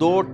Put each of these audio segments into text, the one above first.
2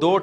2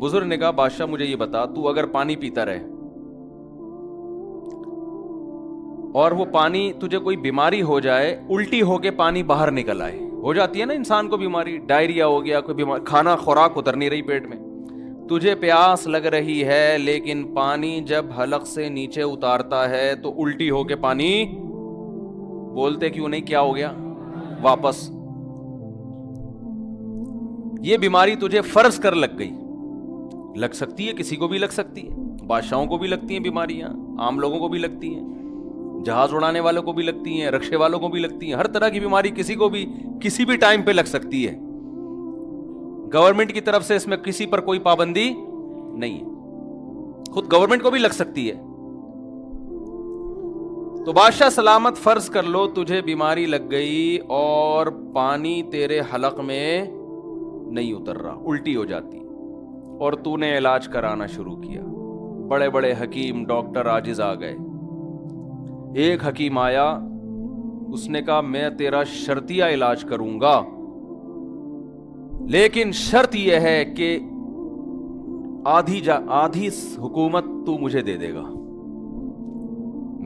بزرگ نے کہا بادشاہ مجھے یہ بتا، تو اگر پانی پیتا رہے اور وہ پانی تجھے کوئی بیماری ہو جائے، الٹی ہو کے پانی باہر نکل آئے، ہو جاتی ہے نا انسان کو بیماری، ڈائریا ہو گیا، کوئی بیماری، کھانا خوراک اتر نہیں رہی پیٹ میں، تجھے پیاس لگ رہی ہے لیکن پانی جب حلق سے نیچے اتارتا ہے تو الٹی ہو کے پانی، بولتے کیوں نہیں کیا ہو گیا واپس؟ یہ بیماری تجھے فرض کر لگ گئی، لگ سکتی ہے، کسی کو بھی لگ سکتی ہے، بادشاہوں کو بھی لگتی ہیں بیماریاں، عام لوگوں کو بھی لگتی ہیں، جہاز اڑانے والوں کو بھی لگتی ہیں، رکشے والوں کو بھی لگتی ہیں، ہر طرح کی بیماری کسی کو بھی کسی بھی ٹائم پہ لگ سکتی ہے۔ گورنمنٹ کی طرف سے اس میں کسی پر کوئی پابندی نہیں ہے، خود گورنمنٹ کو بھی لگ سکتی ہے۔ تو بادشاہ سلامت فرض کر لو تجھے بیماری لگ گئی اور پانی تیرے حلق میں نہیں اتر رہا، الٹی ہو جاتی، اور تو نے علاج کرانا شروع کیا، بڑے بڑے حکیم ڈاکٹر عاجز آ گئے۔ ایک حکیم آیا، اس نے کہا میں تیرا شرطیہ علاج کروں گا، لیکن شرط یہ ہے کہ آدھی حکومت تو مجھے دے دے گا،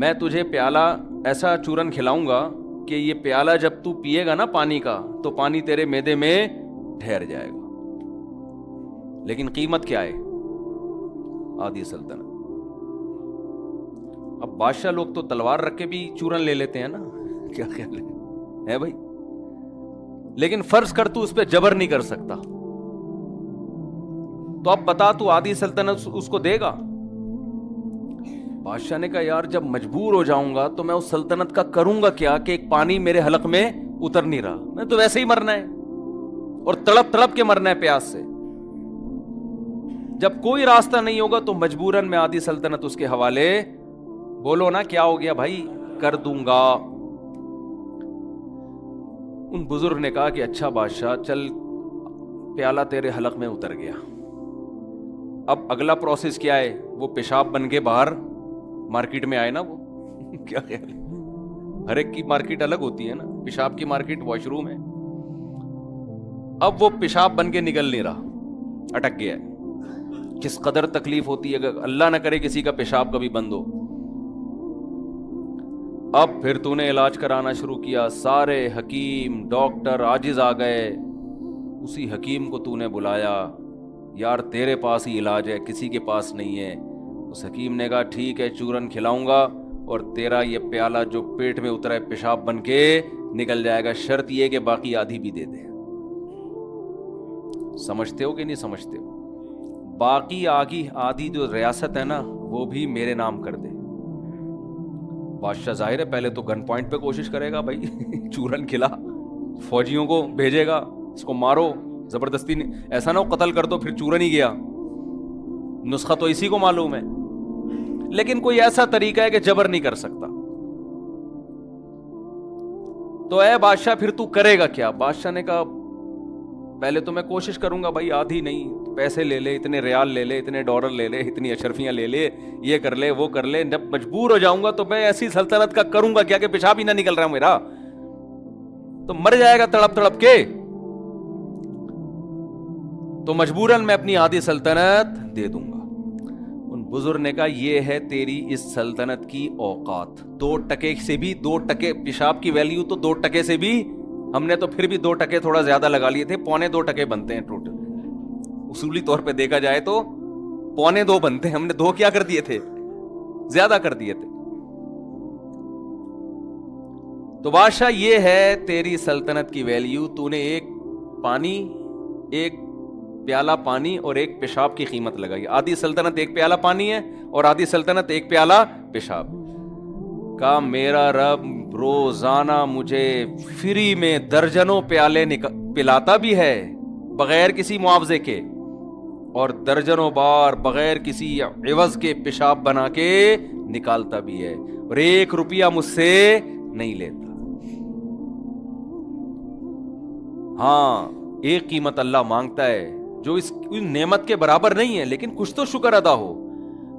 میں تجھے پیالہ ایسا چورن کھلاؤں گا کہ یہ پیالہ جب تو پیے گا نا پانی کا تو پانی تیرے معدے میں ٹھہر جائے گا، لیکن قیمت کیا ہے؟ آدھی سلطنت۔ اب بادشاہ لوگ تو تلوار رکھ کے بھی چورن لے لیتے ہیں نا، کیا خیال ہے بھائی؟ لیکن فرض کر تو اس پہ جبر نہیں کر سکتا، تو اب بتا تو آدھی سلطنت اس کو دے گا؟ بادشاہ نے کہا یار جب مجبور ہو جاؤں گا تو میں اس سلطنت کا کروں گا کیا کہ ایک پانی میرے حلق میں اتر نہیں رہا، میں تو ویسے ہی مرنا ہے اور تڑپ تڑپ کے مرنا ہے پیاس سے، جب کوئی راستہ نہیں ہوگا تو مجبوراً میں آدھی سلطنت اس کے حوالے، بولو نا کیا ہو گیا بھائی، کر دوں گا۔ ان بزرگ نے کہا کہ اچھا بادشاہ چل پیالہ تیرے حلق میں اتر گیا، اب اگلا پروسیس کیا ہے؟ وہ پیشاب بن کے باہر مارکیٹ میں آئے نا، وہ کیا خیال ہے؟ ہر ایک کی مارکیٹ الگ ہوتی ہے نا، پیشاب کی مارکیٹ واش روم ہے، اب وہ پیشاب بن کے نکل نہیں رہا، اٹک گیا ہے۔ کس قدر تکلیف ہوتی ہے اگر اللہ نہ کرے کسی کا پیشاب کبھی بند ہو۔ اب پھر تو نے علاج کرانا شروع کیا، سارے حکیم ڈاکٹر عاجز آ گئے، اسی حکیم کو تو نے بلایا، یار تیرے پاس ہی علاج ہے، کسی کے پاس نہیں ہے۔ اس حکیم نے کہا ٹھیک ہے چورن کھلاؤں گا اور تیرا یہ پیالہ جو پیٹ میں اترا ہے پیشاب بن کے نکل جائے گا، شرط یہ کہ باقی آدھی بھی دے دے۔ سمجھتے ہو کہ نہیں سمجھتے ہو؟ باقی آدھی جو ریاست ہے نا وہ بھی میرے نام کر دے۔ بادشاہ ظاہر ہے پہلے تو گن پوائنٹ پہ کوشش کرے گا بھائی چورن کھلا، فوجیوں کو بھیجے گا، اس کو مارو زبردستی، ایسا نہ ہو قتل کر دو پھر چورن ہی گیا، نسخہ تو اسی کو معلوم ہے، لیکن کوئی ایسا طریقہ ہے کہ جبر نہیں کر سکتا۔ تو اے بادشاہ پھر تو کرے گا کیا؟ بادشاہ نے کہا پہلے تو میں کوشش کروں گا بھائی آدھی نہیں، پیسے لے لے، اتنے ریال لے لے، اتنے ڈالر لے لے، اتنی اشرفیاں لے لے، یہ کر لے وہ کر لے، جب مجبور ہو جاؤں گا تو میں ایسی سلطنت کا کروں گا کیا کہ پیشاب ہی نہ نکل رہا میرا، تو مر جائے گا تڑپ تڑپ کے، تو مجبوراً میں اپنی آدھی سلطنت دے دوں گا۔ ان بزرگ نے کہا یہ ہے تیری اس سلطنت کی اوقات، 2% سے بھی 2% پیشاب کی ویلیو تو 2% سے بھی، ہم نے تو پھر بھی 2% تھوڑا زیادہ لگا لیے تھے، 2.25% بنتے ہیں ٹوٹل، اصولی طور پہ دیکھا جائے تو 2.25 بنتے ہیں، ہم نے 2 کیا کر دیے تھے، زیادہ کر دیے تھے۔ تو بادشاہ یہ ہے تیری سلطنت کی ویلیو، تو نے ایک پیالہ پانی اور ایک پیشاب کی قیمت لگائی، آدھی سلطنت ایک پیالہ پانی ہے اور آدھی سلطنت ایک پیالہ پیشاب کا۔ میرا رب روزانہ مجھے فری میں درجنوں پیالے پلاتا بھی ہے بغیر کسی معاوضے کے، اور درجنوں بار بغیر کسی عوض کے پیشاب بنا کے نکالتا بھی ہے، اور 1 روپیہ مجھ سے نہیں لیتا۔ ہاں ایک قیمت اللہ مانگتا ہے جو اس نعمت کے برابر نہیں ہے، لیکن کچھ تو شکر ادا ہو۔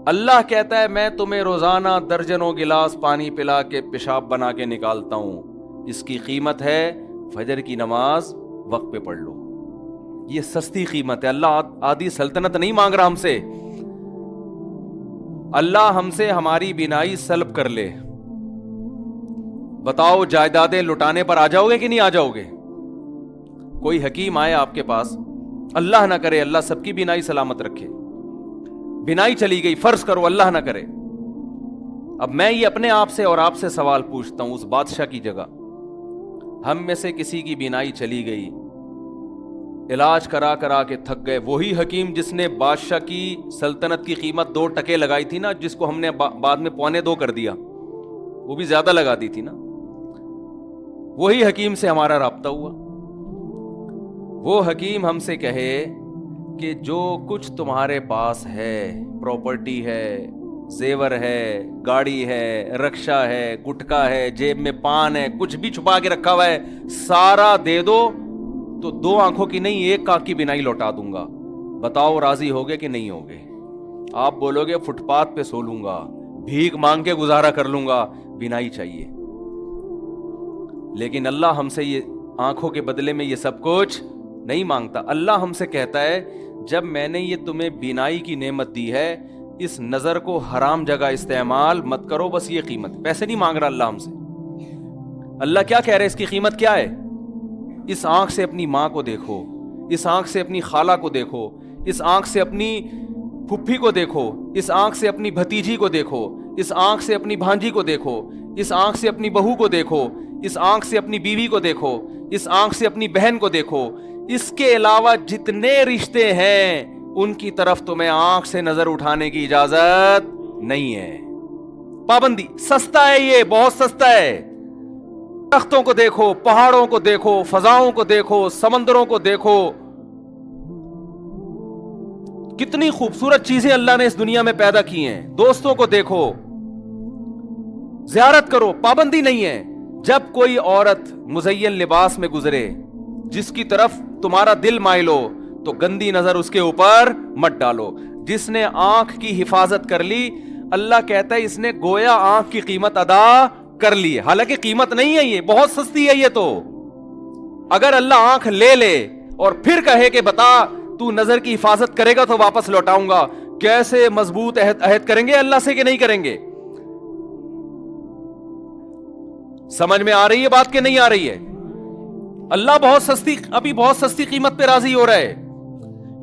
اللہ کہتا ہے میں تمہیں روزانہ درجنوں گلاس پانی پلا کے پیشاب بنا کے نکالتا ہوں، اس کی قیمت ہے فجر کی نماز وقت پہ پڑھ لو، یہ سستی قیمت ہے. اللہ آدھی سلطنت نہیں مانگ رہا ہم سے. اللہ ہم سے ہماری بینائی سلب کر لے. بتاؤ جائیدادیں لٹانے پر آ جاؤ گے کہ نہیں آ جاؤ گے؟ کوئی حکیم آئے آپ کے پاس, اللہ نہ کرے اللہ سب کی بینائی سلامت رکھے, بینائی چلی گئی, فرض کرو اللہ نہ کرے. اب میں یہ اپنے آپ سے اور آپ سے سوال پوچھتا ہوں, اس بادشاہ کی جگہ ہم میں سے کسی کی بینائی چلی گئی, علاج کرا کرا کے تھک گئے, وہی حکیم جس نے بادشاہ کی سلطنت کی قیمت 2 ٹکے لگائی تھی نا, جس کو ہم نے بعد میں 2.25 کر دیا, وہ بھی زیادہ لگا دی تھی نا, وہی حکیم سے ہمارا رابطہ ہوا. وہ حکیم ہم سے کہے کہ جو کچھ تمہارے پاس ہے, پراپرٹی ہے, زیور ہے, گاڑی ہے, رکشہ ہے, گٹکا ہے, جیب میں پان ہے, کچھ بھی چھپا کے رکھا ہوا ہے, سارا دے دو تو 2 آنکھوں کی نہیں 1 آنکھ کی بینائی لوٹا دوں گا. بتاؤ راضی ہوگے کہ نہیں ہوگے؟ آپ بولو گے فٹ پاتھ پہ سو لوں گا, بھیک مانگ کے گزارا کر لوں گا, بینائی چاہیے. لیکن اللہ ہم سے یہ آنکھوں کے بدلے میں یہ سب کچھ نہیں مانگتا. اللہ ہم سے کہتا ہے جب میں نے یہ تمہیں بینائی کی نعمت دی ہے, اس نظر کو حرام جگہ استعمال مت کرو, بس یہ قیمت. پیسے نہیں مانگ رہا اللہ ہم سے. اللہ کیا کہہ رہے, اس کی قیمت کیا ہے؟ اس آنکھ سے اپنی ماں کو دیکھو, اس آنکھ سے اپنی خالہ کو دیکھو, اس آنکھ سے اپنی پھپھی کو دیکھو, اس آنکھ سے اپنی بھتیجی کو دیکھو, اس آنکھ سے اپنی بھانجی کو دیکھو, اس آنکھ سے اپنی بہو کو دیکھو, اس آنکھ سے اپنی بیوی کو دیکھو, اس آنکھ سے اپنی بہن کو دیکھو. اس کے علاوہ جتنے رشتے ہیں ان کی طرف تمہیں آنکھ سے نظر اٹھانے کی اجازت نہیں ہے. پابندی. سستا ہے, یہ بہت سستا ہے. درختوں کو دیکھو, پہاڑوں کو دیکھو, فضاؤں کو دیکھو, سمندروں کو دیکھو, کتنی خوبصورت چیزیں اللہ نے اس دنیا میں پیدا کی ہیں. دوستوں کو دیکھو, زیارت کرو, پابندی نہیں ہے. جب کوئی عورت مزین لباس میں گزرے جس کی طرف تمہارا دل مائل ہو تو گندی نظر اس کے اوپر مت ڈالو. جس نے آنکھ کی حفاظت کر لی, اللہ کہتا ہے اس نے گویا آنکھ کی قیمت ادا کر لی. حالانکہ قیمت نہیں ہے, یہ بہت سستی ہے. یہ تو اگر اللہ آنکھ لے لے اور پھر کہے کہ بتا تو نظر کی حفاظت کرے گا تو واپس لوٹاؤں گا, کیسے مضبوط عہد کریں گے اللہ سے کہ نہیں کریں گے؟ سمجھ میں آ رہی ہے بات کہ نہیں آ رہی ہے؟ اللہ بہت سستی قیمت پہ راضی ہو رہا ہے.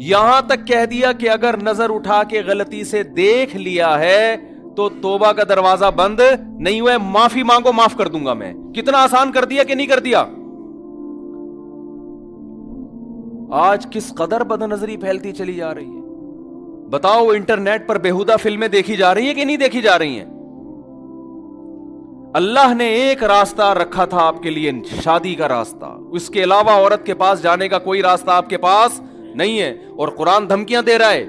یہاں تک کہہ دیا کہ اگر نظر اٹھا کے غلطی سے دیکھ لیا ہے تو توبہ کا دروازہ بند نہیں ہوا ہے, معافی مانگو, معاف کر دوں گا میں. کتنا آسان کر دیا کہ نہیں کر دیا؟ آج کس قدر بد نظری پھیلتی چلی جا رہی ہے. بتاؤ انٹرنیٹ پر بےہودہ فلمیں دیکھی جا رہی ہیں کہ نہیں دیکھی جا رہی ہیں؟ اللہ نے ایک راستہ رکھا تھا آپ کے لیے, شادی کا راستہ. اس کے علاوہ عورت کے پاس جانے کا کوئی راستہ آپ کے پاس نہیں ہے. اور قرآن دھمکیاں دے رہا ہے,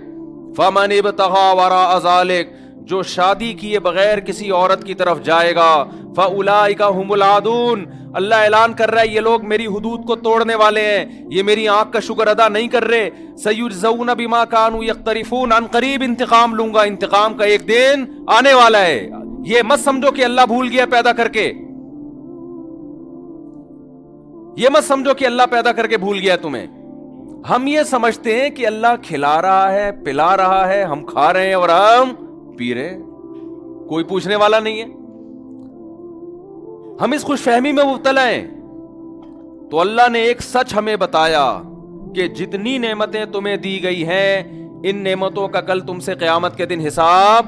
فَمَنِ ابْتَغَىٰ وَرَاءَ ذَلِكَ, جو شادی کیے بغیر کسی عورت کی طرف جائے گا, فَأُولَٰئِكَ هُمُ الْعَادُونَ, اللہ اعلان کر رہا ہے یہ لوگ میری حدود کو توڑنے والے ہیں, یہ میری آنکھ کا شکر ادا نہیں کر رہے. سَيُجْزَوْنَ بِمَا كَانُوا يَقْتَرِفُونَ, عن قریب انتقام لوں گا, انتقام کا ایک دن آنے والا ہے. یہ مت سمجھو کہ اللہ بھول گیا پیدا کر کے, یہ مت سمجھو کہ اللہ پیدا کر کے بھول گیا تمہیں. ہم یہ سمجھتے ہیں کہ اللہ کھلا رہا ہے, پلا رہا ہے, ہم کھا رہے ہیں اور ہم پی رہے, کوئی پوچھنے والا نہیں ہے. ہم اس خوش فہمی میں مبتلا ہیں. تو اللہ نے ایک سچ ہمیں بتایا کہ جتنی نعمتیں تمہیں دی گئی ہیں ان نعمتوں کا کل تم سے قیامت کے دن حساب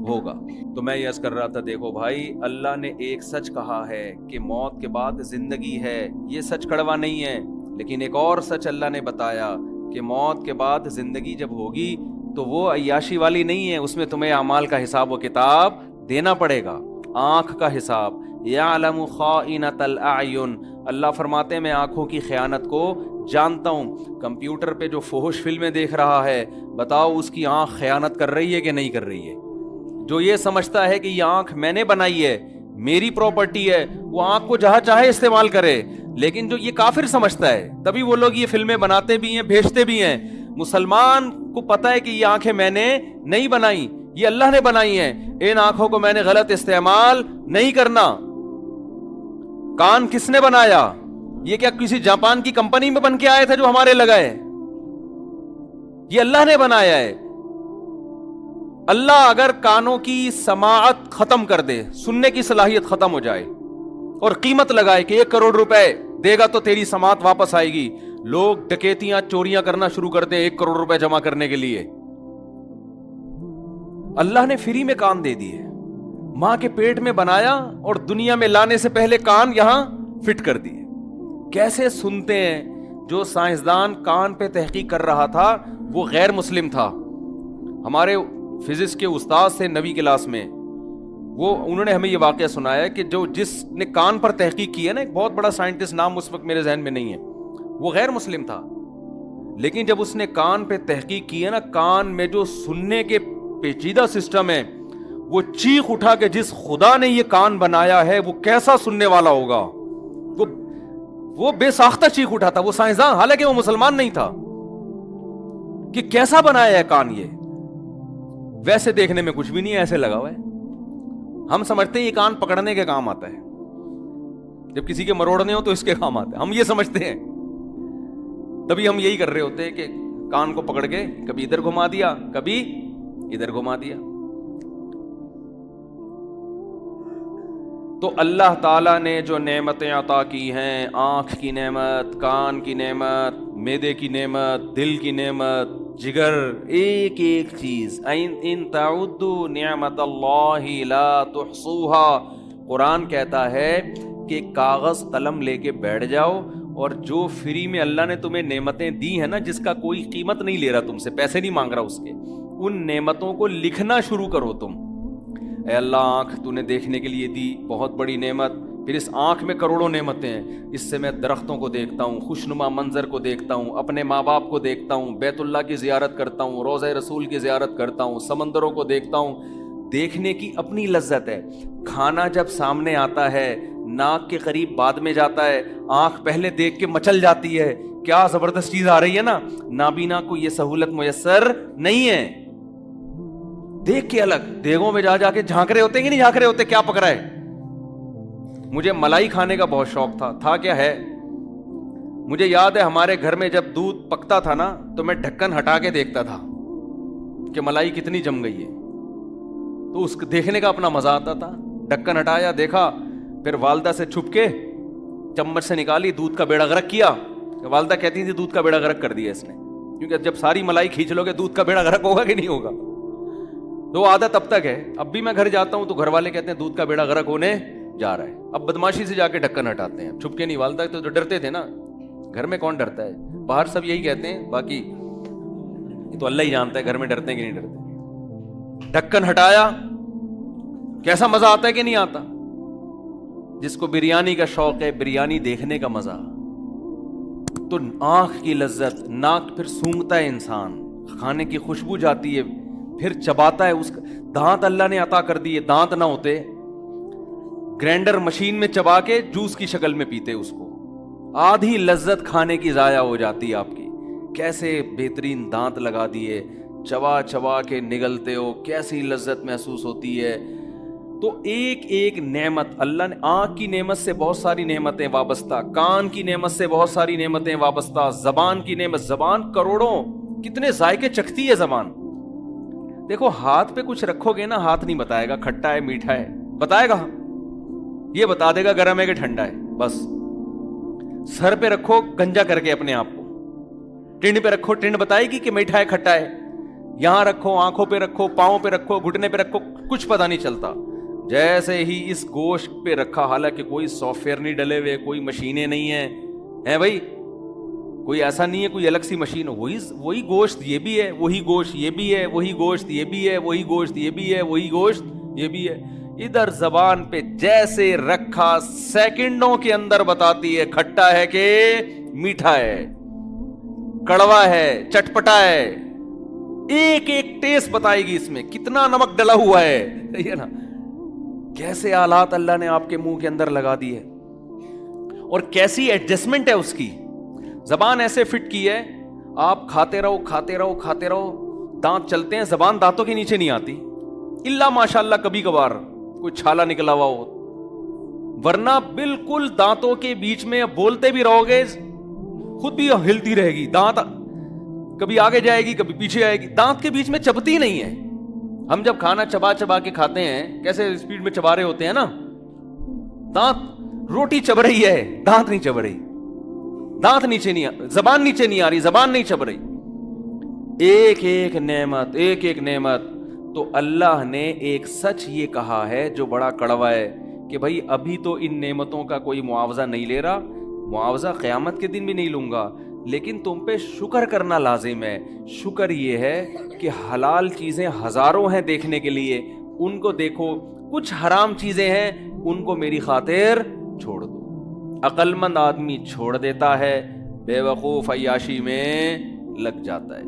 ہوگا. تو میں یہ عرض کر رہا تھا, دیکھو بھائی, اللہ نے ایک سچ کہا ہے کہ موت کے بعد زندگی ہے, یہ سچ کڑوا نہیں ہے. لیکن ایک اور سچ اللہ نے بتایا کہ موت کے بعد زندگی جب ہوگی تو وہ عیاشی والی نہیں ہے, اس میں تمہیں اعمال کا حساب و کتاب دینا پڑے گا, آنکھ کا حساب. یعلم خائنۃ الاعین, اللہ فرماتے ہیں میں آنکھوں کی خیانت کو جانتا ہوں. کمپیوٹر پہ جو فحش فلمیں دیکھ رہا ہے, بتاؤ اس کی آنکھ خیانت کر رہی ہے کہ نہیں کر رہی ہے؟ جو یہ سمجھتا ہے کہ یہ آنکھ میں نے بنائی ہے, میری پراپرٹی ہے, وہ آنکھ کو جہاں چاہے استعمال کرے. لیکن جو یہ کافر سمجھتا ہے, تبھی وہ لوگ یہ فلمیں بناتے بھی ہیں, بھیجتے بھی ہیں. مسلمان کو پتا ہے کہ یہ آنکھیں میں نے نہیں بنائی, یہ اللہ نے بنائی ہیں, ان آنکھوں کو میں نے غلط استعمال نہیں کرنا. کان کس نے بنایا؟ یہ کیا کسی جاپان کی کمپنی میں بن کے آئے تھے جو ہمارے لگائے؟ یہ اللہ نے بنایا ہے. اللہ اگر کانوں کی سماعت ختم کر دے, سننے کی صلاحیت ختم ہو جائے, اور قیمت لگائے کہ 1 کروڑ روپے دے گا تو تیری سماعت واپس آئے گی, لوگ ڈکیتیاں چوریاں کرنا شروع کرتے ہیں 1 کروڑ روپے جمع کرنے کے لیے. اللہ نے فری میں کان دے دیے, ماں کے پیٹ میں بنایا اور دنیا میں لانے سے پہلے کان یہاں فٹ کر دیے. کیسے سنتے ہیں؟ جو سائنسدان کان پہ تحقیق کر رہا تھا وہ غیر مسلم تھا. ہمارے فزکس کے استاد سے 9ویں کلاس میں, وہ انہوں نے ہمیں یہ واقعہ سنایا کہ جس نے کان پر تحقیق کی ہے نا, ایک بہت بڑا سائنٹسٹ, نام اس وقت میرے ذہن میں نہیں ہے, وہ غیر مسلم تھا. لیکن جب اس نے کان پہ تحقیق کی ہے نا, کان میں جو سننے کے پیچیدہ سسٹم ہے, وہ چیخ اٹھا کہ جس خدا نے یہ کان بنایا ہے وہ کیسا سننے والا ہوگا. وہ بے ساختہ چیخ اٹھا تھا, وہ سائنسدان, حالانکہ وہ مسلمان نہیں تھا, کہ کیسا بنایا ہے کان یہ. ویسے دیکھنے میں کچھ بھی نہیں, ایسے لگا ہوا ہے. ہم سمجھتے ہیں یہ کان پکڑنے کے کام آتا ہے, جب کسی کے مروڑنے ہو تو اس کے کام آتا ہے, ہم یہ سمجھتے ہیں. تبھی ہم یہی کر رہے ہوتے ہیں کہ کان کو پکڑ کے کبھی ادھر گھما دیا, کبھی ادھر گھما دیا. تو اللہ تعالیٰ نے جو نعمتیں عطا کی ہیں, آنکھ کی نعمت, کان کی نعمت, معدے کی نعمت, دل کی نعمت, جگر, ایک ایک چیز, ان تعدوا نعمت اللہ لا تحصوها. قرآن کہتا ہے کہ کاغذ قلم لے کے بیٹھ جاؤ, اور جو فری میں اللہ نے تمہیں نعمتیں دی ہیں نا, جس کا کوئی قیمت نہیں لے رہا تم سے, پیسے نہیں مانگ رہا اس کے, ان نعمتوں کو لکھنا شروع کرو تم. اے اللہ, آنکھ تو نے دیکھنے کے لیے دی, بہت بڑی نعمت. پھر اس آنکھ میں کروڑوں نعمتیں ہیں, اس سے میں درختوں کو دیکھتا ہوں, خوشنما منظر کو دیکھتا ہوں, اپنے ماں باپ کو دیکھتا ہوں, بیت اللہ کی زیارت کرتا ہوں, روضہ رسول کی زیارت کرتا ہوں, سمندروں کو دیکھتا ہوں. دیکھنے کی اپنی لذت ہے. کھانا جب سامنے آتا ہے, ناک کے قریب بعد میں جاتا ہے, آنکھ پہلے دیکھ کے مچل جاتی ہے, کیا زبردست چیز آ رہی ہے نا. نابینا کو یہ سہولت میسر نہیں ہے. دیکھ کے الگ دیگوں میں جا کے جھانک رہے ہوتے ہیں کہ نہیں جھانک رہے ہوتے, کیا پک رہا ہے. مجھے ملائی کھانے کا بہت شوق تھا کیا ہے. مجھے یاد ہے ہمارے گھر میں جب دودھ پکتا تھا نا, تو میں ڈھکن ہٹا کے دیکھتا تھا کہ ملائی کتنی جم گئی ہے, تو اس کو دیکھنے کا اپنا مزہ آتا تھا. ڈھکن ہٹایا, دیکھا, پھر والدہ سے چھپ کے چمچ سے نکالی, دودھ کا بیڑا غرق کیا. والدہ کہتی تھی دودھ کا بیڑا غرق کر دیا اس نے, کیونکہ جب ساری ملائی کھینچ لو گے دودھ کا بیڑا غرق ہوگا کہ نہیں ہوگا. تو عادت اب تک ہے. اب بھی میں گھر جاتا ہوں تو گھر والے کہتے ہیں دودھ کا بیڑا غرق ہونے جا رہا ہے. اب بدماشی سے جا کے ڈھکن ہٹاتے ہیں, چھپ کے نہیں. والدہ تو ڈرتے تھے نا, گھر میں کون ڈرتا ہے, باہر سب یہی کہتے ہیں, باقی یہ تو اللہ ہی جانتا ہے گھر میں ڈرتے ہیں کہ نہیں ڈرتے. ڈھکن ہٹایا, کیسا مزہ آتا ہے کہ نہیں آتا. جس کو بریانی کا شوق ہے, بریانی دیکھنے کا مزہ, تو آنکھ کی لذت, ناک پھر سونگتا ہے انسان, کھانے کی خوشبو جاتی ہے, پھر چباتا ہے. اس کا دانت اللہ نے عطا کر دیے, دانت نہ ہوتے گرینڈر مشین میں چبا کے جوس کی شکل میں پیتے اس کو, آدھی لذت کھانے کی ضائع ہو جاتی ہے آپ کی. کیسے بہترین دانت لگا دیے, چبا چبا کے نگلتے ہو, کیسی لذت محسوس ہوتی ہے. تو ایک ایک نعمت اللہ نے, آنکھ کی نعمت سے بہت ساری نعمتیں وابستہ, کان کی نعمت سے بہت ساری نعمتیں وابستہ, زبان کی نعمت, زبان کروڑوں, کتنے ذائقے چکھتی ہے زبان. دیکھو ہاتھ پہ کچھ رکھو گے نا, ہاتھ نہیں بتائے گا کھٹا ہے میٹھا ہے, بتائے گا, یہ بتا دے گا گرم ہے کہ ٹھنڈا ہے بس. سر پہ رکھو گنجا کر کے اپنے آپ کو, ٹنڈ پہ رکھو, ٹنڈ بتائے گی کہ میٹھا ہے کھٹا ہے. یہاں رکھو, آنکھوں پہ رکھو, پاؤں پہ رکھو, گھٹنے پہ رکھو, کچھ پتا نہیں چلتا. جیسے ہی اس گوشت پہ رکھا, حالانکہ کوئی سافٹ ویئر نہیں ڈلے ہوئے, کوئی مشینیں نہیں ہیں بھائی, کوئی ایسا نہیں ہے کوئی الگ سی مشین, وہی گوشت یہ بھی ہے, وہی گوشت یہ بھی ہے, وہی گوشت یہ بھی ہے, وہی گوشت یہ بھی ہے, وہی گوشت یہ بھی ہے. ادھر زبان پہ جیسے رکھا, سیکنڈوں کے اندر بتاتی ہے کھٹا ہے کہ میٹھا ہے, کڑوا ہے, چٹپٹا ہے. ایک ایک ٹیسٹ بتائے گی اس میں کتنا نمک ڈلا ہوا ہے نا. کیسے آلات اللہ نے آپ کے منہ کے اندر لگا دی ہے, اور کیسی ایڈجسٹمنٹ ہے اس کی. زبان ایسے فٹ کی ہے, آپ کھاتے رہو کھاتے رہو کھاتے رہو, دانت چلتے ہیں, زبان دانتوں کے نیچے نہیں آتی, الا ماشاء اللہ کبھی کبھار کوئی چھالا نکلا ہوا ہو, ورنہ بالکل دانتوں کے بیچ میں بولتے بھی رہو گے خود بھی ہلتی رہے گی, دانت کبھی آگے جائے گی کبھی پیچھے آئے گی, دانت کے بیچ میں چبتی نہیں ہے. ہم جب کھانا چبا چبا کے کھاتے ہیں کیسے اسپیڈ میں چبا رہے ہوتے ہیں نا, دانت روٹی چب رہی ہے, دانت نہیں چب رہی, دانت نیچے نہیں, زبان نیچے نہیں آ رہی, زبان نہیں چب رہی. ایک ایک نعمت, ایک ایک نعمت. تو اللہ نے ایک سچ یہ کہا ہے جو بڑا کڑوا ہے کہ بھائی ابھی تو ان نعمتوں کا کوئی معاوضہ نہیں لے رہا, معاوضہ قیامت کے دن بھی نہیں لوں گا, لیکن تم پہ شکر کرنا لازم ہے. شکر یہ ہے کہ حلال چیزیں ہزاروں ہیں دیکھنے کے لیے, ان کو دیکھو. کچھ حرام چیزیں ہیں ان کو میری خاطر چھوڑ دو. عقل مند آدمی چھوڑ دیتا ہے, بے وقوف عیاشی میں لگ جاتا ہے.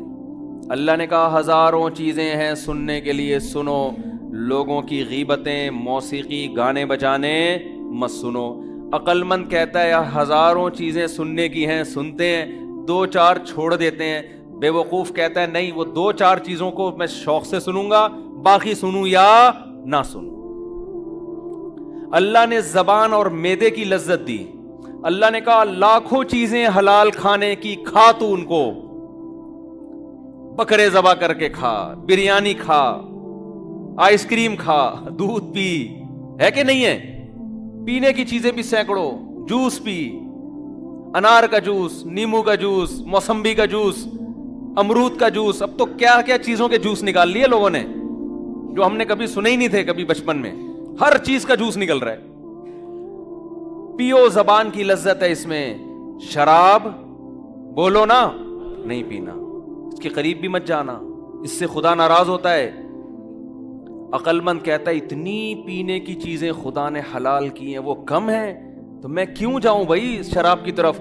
اللہ نے کہا ہزاروں چیزیں ہیں سننے کے لیے, سنو. لوگوں کی غیبتیں, موسیقی, گانے بجانے مت سنو. عقل مند کہتا ہے ہزاروں چیزیں سننے کی ہیں, سنتے ہیں, دو چار چھوڑ دیتے ہیں. بے وقوف کہتا ہے نہیں, وہ دو چار چیزوں کو میں شوق سے سنوں گا, باقی سنوں یا نہ سنوں. اللہ نے زبان اور معدے کی لذت دی. اللہ نے کہا لاکھوں چیزیں حلال کھانے کی, کھا تو ان کو, بکرے ذبح کر کے کھا, بریانی کھا, آئس کریم کھا, دودھ پی, ہے کہ نہیں ہے؟ پینے کی چیزیں بھی سینکڑوں, جوس پی, انار کا جوس, نیمبو کا جوس, موسمبی کا جوس, امرود کا جوس. اب تو کیا کیا چیزوں کے جوس نکال لیے لوگوں نے جو ہم نے کبھی سنے ہی نہیں تھے کبھی بچپن میں. ہر چیز کا جوس نکل رہا ہے. پیو, زبان کی لذت ہے اس میں. شراب بولو نا نہیں پینا, اس کے قریب بھی مت جانا, اس سے خدا ناراض ہوتا ہے. عقل مند کہتا ہے اتنی پینے کی چیزیں خدا نے حلال کی ہیں, وہ کم ہیں تو میں کیوں جاؤں بھائی شراب کی طرف.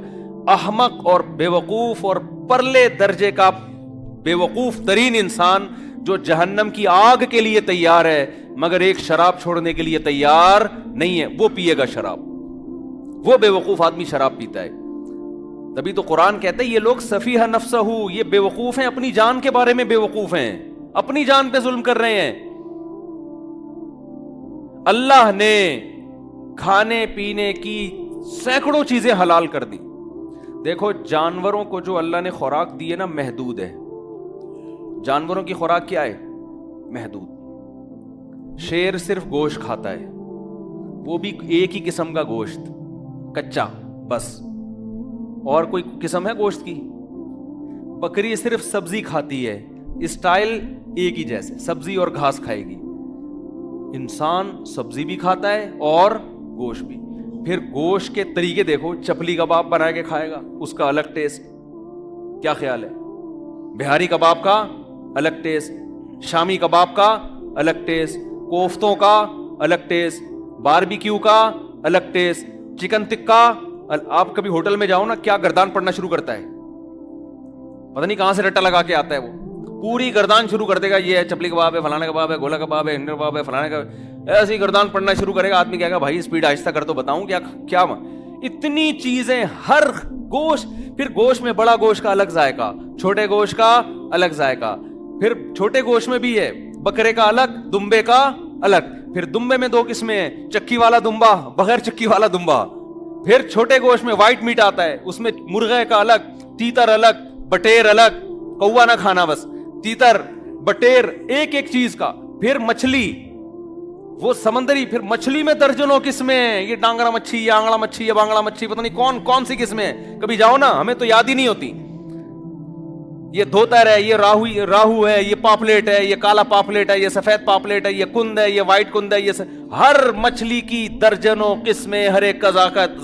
احمق اور بے وقوف اور پرلے درجے کا بے وقوف ترین انسان جو جہنم کی آگ کے لیے تیار ہے مگر ایک شراب چھوڑنے کے لیے تیار نہیں ہے, وہ پیے گا شراب. وہ بے وقوف آدمی شراب پیتا ہے. تبھی تو قرآن کہتا ہے یہ لوگ سفیہ نفسہ, یہ بے وقوف ہیں, اپنی جان کے بارے میں بے وقوف ہیں, اپنی جان پہ ظلم کر رہے ہیں. اللہ نے کھانے پینے کی سینکڑوں چیزیں حلال کر دی. دیکھو جانوروں کو جو اللہ نے خوراک دی ہے نا محدود ہے. جانوروں کی خوراک کیا ہے؟ محدود. شیر صرف گوشت کھاتا ہے, وہ بھی ایک ہی قسم کا گوشت, کچا بس, اور کوئی قسم ہے گوشت کی؟ بکری صرف سبزی کھاتی ہے, اسٹائل ایک ہی جیسے, سبزی اور گھاس کھائے گی. انسان سبزی بھی کھاتا ہے اور گوشت بھی. پھر گوشت کے طریقے دیکھو, چپلی کباب بنا کے کھائے گا, اس کا الگ ٹیسٹ. کیا خیال ہے؟ بہاری کباب کا الگ ٹیسٹ, شامی کباب کا الگ ٹیسٹ, کوفتوں کا الگ ٹیسٹ, باربیکیو کا الگ ٹیسٹ, چکن ٹکا. آپ کبھی ہوٹل میں جاؤ نا, کیا گردان پڑنا شروع کرتا ہے, پتہ نہیں کہاں سے رٹا لگا کے آتا ہے, وہ پوری گردان شروع کر دے گا, یہ ہے چپلی کباب ہے, فلانا کباب ہے, گولا کباب ہے, ہنڈر کباب ہے, فلانا کا, ایسی گردان پڑنا شروع کرے گا. آدمی کہے گا بھائی اسپیڈ آہستہ کر تو بتاؤں کیا اتنی چیزیں, ہر گوشت. پھر گوشت میں بڑا گوشت کا الگ ذائقہ, چھوٹے گوشت کا الگ ذائقہ. پھر چھوٹے گوشت میں بھی ہے بکرے کا الگ, دمبے کا الگ. پھر دمبے میں دو قسمیں ہیں, چکی والا دمبا, بغیر چکی والا دمبا. پھر چھوٹے گوشت میں وائٹ میٹ آتا ہے, اس میں مرغے کا الگ, تیتر الگ, بٹیر الگ. کوا نہ کھانا بس, تیتر, بٹیر, ایک ایک چیز کا. پھر مچھلی, وہ سمندری, پھر مچھلی میں درجنوں قسمیں ہیں, یہ ڈانگرا مچھی, یہ آنگڑا مچھی, یہ بانگڑا مچھی, پتہ نہیں کون سی قسمیں ہیں. کبھی جاؤ نا, ہمیں تو یاد ہی نہیں ہوتی. یہ دھوتر ہے, یہ راہو ہے, یہ پاپلیٹ ہے, یہ کالا پاپلیٹ ہے, یہ سفید پاپلیٹ ہے, یہ کند ہے, یہ وائٹ کند ہے, یہ ہر مچھلی کی درجنوں قسمیں, ہر ایک کا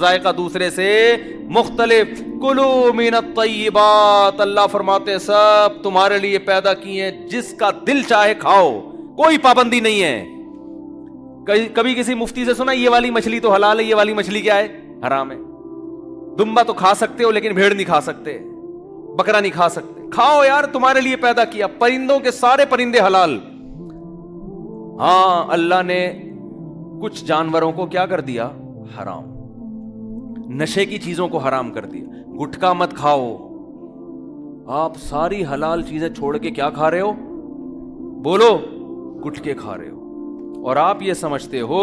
ذائقہ دوسرے سے مختلف. کلو من الطیبات, اللہ فرماتے سب تمہارے لیے پیدا کیے ہیں, جس کا دل چاہے کھاؤ, کوئی پابندی نہیں ہے. کبھی کسی مفتی سے سنا یہ والی مچھلی تو حلال ہے, یہ والی مچھلی کیا ہے؟ حرام ہے. دمبا تو کھا سکتے ہو لیکن بھیڑ نہیں کھا سکتے, بکرا نہیں کھا سکتے. کھاؤ یار, تمہارے لیے پیدا کیا. پرندوں کے سارے پرندے حلال. ہاں اللہ نے کچھ جانوروں کو کیا کر دیا؟ حرام. نشے کی چیزوں کو حرام کر دیا. گٹکا مت کھاؤ. آپ ساری حلال چیزیں چھوڑ کے کیا کھا رہے ہو؟ بولو, گٹکے کھا رہے ہو. اور آپ یہ سمجھتے ہو